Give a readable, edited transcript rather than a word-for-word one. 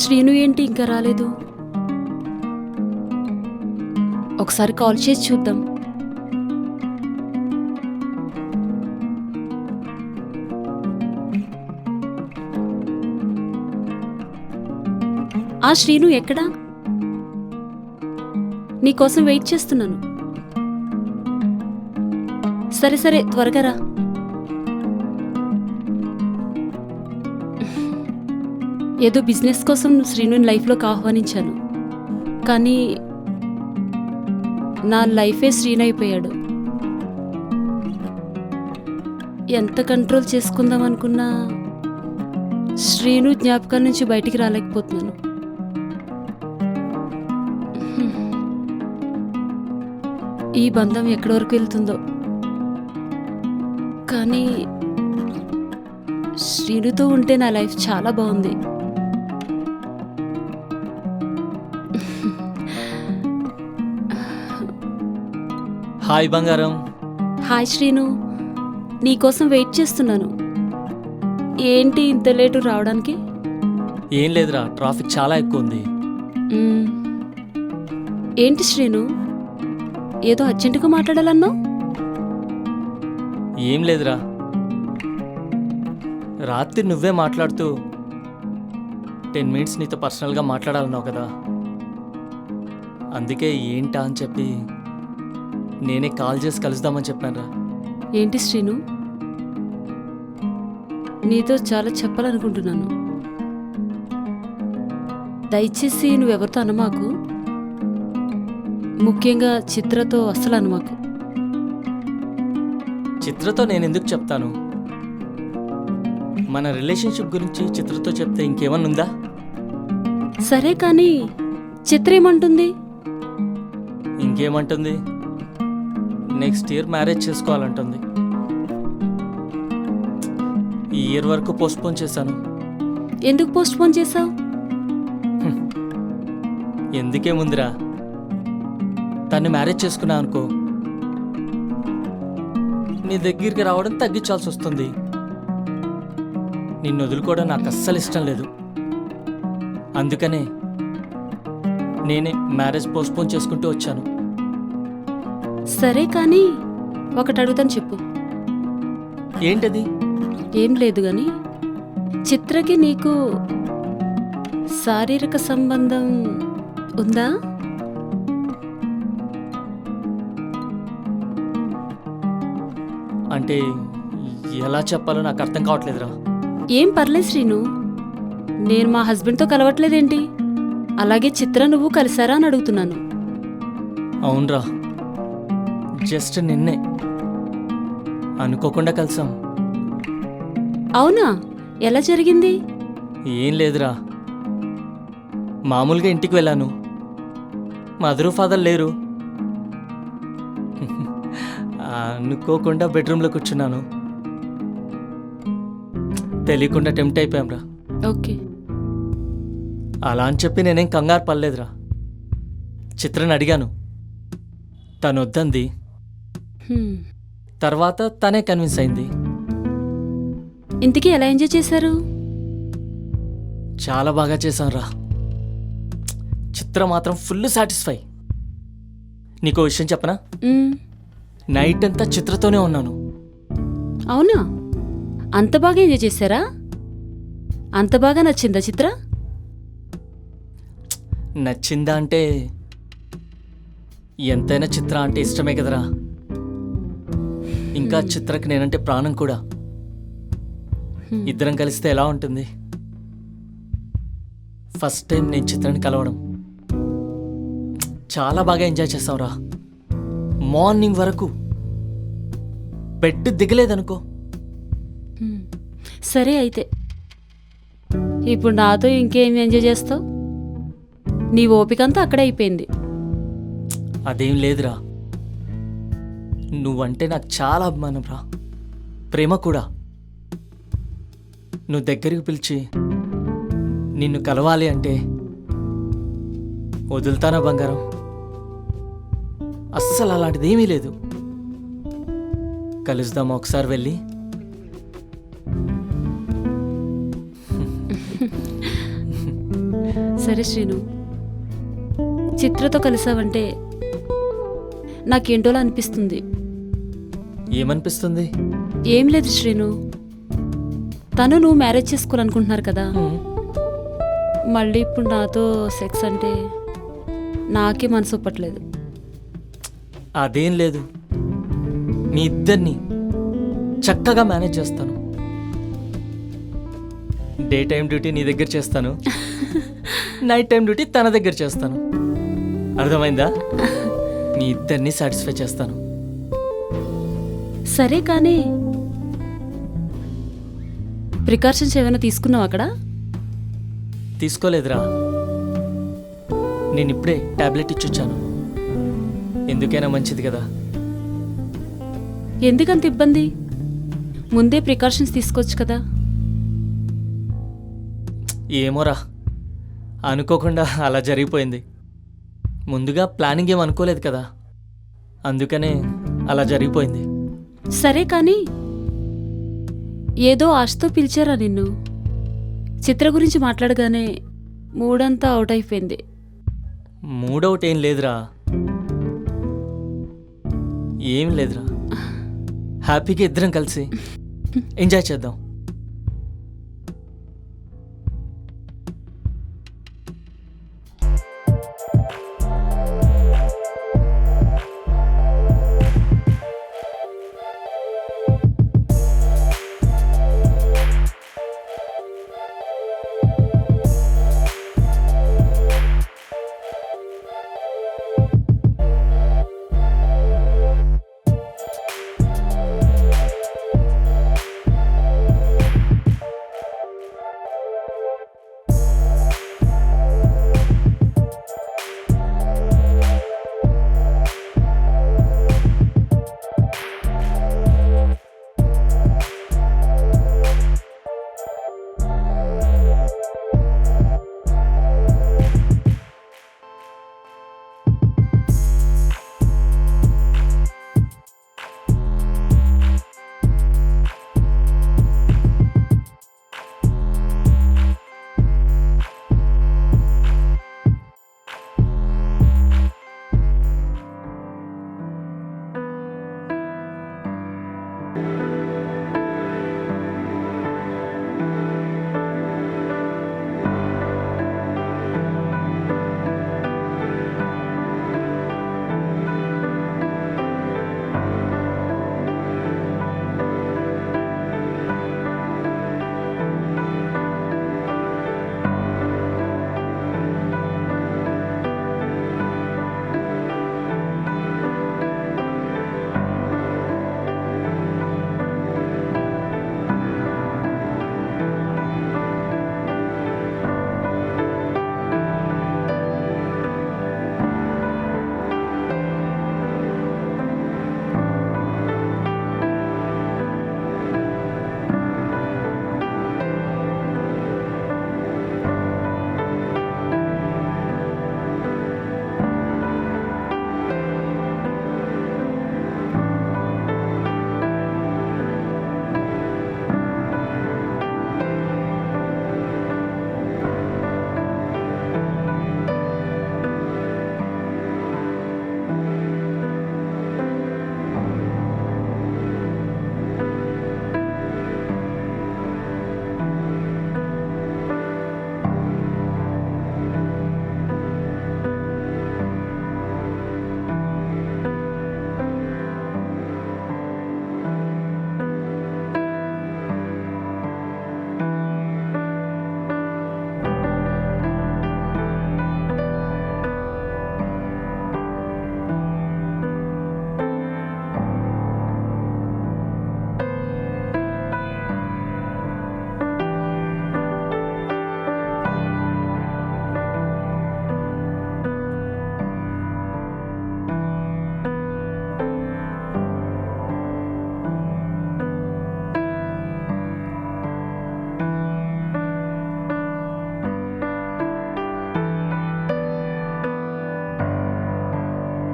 శ్రీను ఏంటి ఇంకా రాలేదు? ఒకసారి కాల్ చేసి చూద్దాం. ఆ శ్రీను ఎక్కడా? నీకోసం వెయిట్ చేస్తున్నాను. సరే సరే త్వరగా రా. ఏదో బిజినెస్ కోసం శ్రీనుని లైఫ్లోకి ఆహ్వానించాను, కానీ నా లైఫే శ్రీను అయిపోయాడు. ఎంత కంట్రోల్ చేసుకుందాం అనుకున్నా శ్రీను జ్ఞాపకాల నుంచి బయటికి రాలేకపోతున్నాను. ఈ బంధం ఎక్కడి వరకు వెళ్తుందో, కానీ శ్రీనుతో ఉంటే నా లైఫ్ చాలా బాగుంది. హాయ్ బంగారం. హాయ్ శ్రీను, నీకోసం వెయిట్ చేస్తున్నాను. ఏంటి ఇంత లేటు రావడానికి? ఏం లేదురా, ట్రాఫిక్ చాలా ఎక్కువ ఉంది. మ్మ్. ఏంటి శ్రీను, ఏదో అర్జెంటుగా మాట్లాడాలన్నావు? ఏం లేదురా, రాత్రి నువ్వే మాట్లాడుతూ 10 మినిట్స్ నీతో పర్సనల్గా మాట్లాడాలన్నావు కదా, అందుకే ఏంటా అని చెప్పి నేనే కాల్ చేసి కలుద్దామని చెప్పానురా. ఏంటి శ్రీను, నీతో చాలా చెప్పాలనుకుంటున్నాను. దయచేసి నువ్వెవరితో అనమాకు, ముఖ్యంగా చిత్రతో అస్సలు అనమాకు. చిత్రతో నేను ఎందుకు చెప్తాను? మన రిలేషన్షిప్ గురించి చిత్రతో చెప్తే ఇంకేమన్నా ఉందా? సరే కానీ చిత్ర ఏమంటుంది? ఇంకేమంటుంది? నెక్స్ట్ ఇయర్ మ్యారేజ్ చేసుకోవాలంటుంది. ఈ ఇయర్ వరకు పోస్ట్పోన్ చేశాను. ఎందుకు పోస్ట్పోన్ చేసావు? ఎందుకేముందిరా, తన్ని మ్యారేజ్ చేసుకున్నా అనుకో, నీ దగ్గరికి రావడం తగ్గించాల్సి వస్తుంది. నిన్ను వదులుకోవడం నాకు అస్సలు ఇష్టం లేదు. అందుకనే నేనే మ్యారేజ్ పోస్ట్పోన్ చేసుకుంటూ వచ్చాను. సరే కానీ ఒకటి అడుగుతాను, చెప్పు. ఏంటది? ఏం లేదు గాని, చిత్రకి నీకు శారీరక సంబంధం ఉందా? అంటే ఎలా చెప్పాలో నాకు అర్థం కావట్లేదురా. ఏం పర్లేదు శ్రీను, నేను మా హస్బెండ్తో కలవట్లేదేంటి, అలాగే చిత్ర నువ్వు కలిసారా అని అడుగుతున్నాను. అవునరా, జస్ట్ నిన్నే అనుకోకుండా కలిసాం. అవునా? ఎలా జరిగింది? ఏం లేదురా, మామూలుగా ఇంటికి వెళ్ళాను. మదరు ఫాదర్ లేరు. అనుకోకుండా బెడ్రూమ్లో కూర్చున్నాను. తెలియకుండా టెంప్ట్ అయిపోయాంరా. ఓకే. అలా అని చెప్పి నేనేం కంగారు పడలేదురా. చిత్రని అడిగాను, తను వద్దంది. హ్మ్. తర్వాత తనే కన్విన్స్ అయింది. ఇంతకీ ఎలా ఎంజాయ్ చేశారు? చాలా బాగా చేశాంరా. చిత్ర మాత్రం ఫుల్ సాటిస్ఫై. నీకో విషయం చెప్పనా? మ్మ్. నైట్ అంతా చిత్రతోనే ఉన్నాను. అవునా? అంత బాగా ఎంజాయ్ చేశారా? అంత బాగా నచ్చిందా చిత్ర? నచ్చిందా అంటే ఎంతైనా చిత్ర అంటే ఇష్టమే కదరా. ఇంకా చిత్రకి నేనంటే ప్రాణం కూడా. ఇద్దరం కలిస్తే ఎలా ఉంటుంది? ఫస్ట్ టైం నేను చిత్రాన్ని కలవడం. చాలా బాగా ఎంజాయ్ చేస్తావురా. మార్నింగ్ వరకు బెడ్ దిగలేదనుకో. హ్మ్. సరే అయితే ఇప్పుడు నాతో ఇంకేం ఎంజాయ్ చేస్తావు? నీ ఓపికంతా అక్కడే అయిపోయింది. అదేం లేదురా, నువ్వంటే నాకు చాలా అభిమానం రా, ప్రేమ కూడా. నువ్వు దగ్గరికి పిలిచి నిన్ను కలవాలి అంటే వదులుతానా బంగారం? అస్సలు అలాంటిది ఏమీ లేదు. కలుద్దామా ఒకసారి వెళ్ళి? సరే శ్రీను, చిత్రతో కలిసావంటే నాకేంటోలా అనిపిస్తుంది. ఏమనిపిస్తుంది? ఏం లేదు శ్రీను, తను నువ్వు మ్యారేజ్ చేసుకోవాలనుకుంటున్నారు కదా, మళ్ళీ ఇప్పుడు నాతో సెక్స్ అంటే నాకే మనసు ఒప్పట్లేదు. అదేం లేదు, మీ ఇద్దరిని చక్కగా మేనేజ్ చేస్తాను. డే టైం డ్యూటీ నీ దగ్గర చేస్తాను, నైట్ టైం డ్యూటీ తన దగ్గర చేస్తాను. అర్థమైందా? మీ ఇద్దరిని సాటిస్ఫై చేస్తాను. సరే కానీ ప్రికాషన్స్ ఏమైనా తీసుకున్నావు అక్కడ? తీసుకోలేదురా, నేను ఇప్పుడే టాబ్లెట్ ఇచ్చొచ్చాను. ఎందుకైనా మంచిది కదా. ఎందుకంత ఇబ్బంది? ముందే ప్రికాషన్స్ తీసుకోవచ్చు కదా. ఏమోరా, అనుకోకుండా అలా జరిగిపోయింది. ముందుగా ప్లానింగ్ ఏం అనుకోలేదు కదా, అందుకనే అలా జరిగిపోయింది. సరే కానీ ఏదో ఆశతో పిలిచారా నిన్ను? చిత్ర గురించి మాట్లాడగానే మూడంతా అవుట్ అయిపోయింది. మూడవుట్ ఏం లేదురా, ఏం లేదురా. హ్యాపీగా ఇద్దరం కలిసి ఎంజాయ్ చేద్దాం.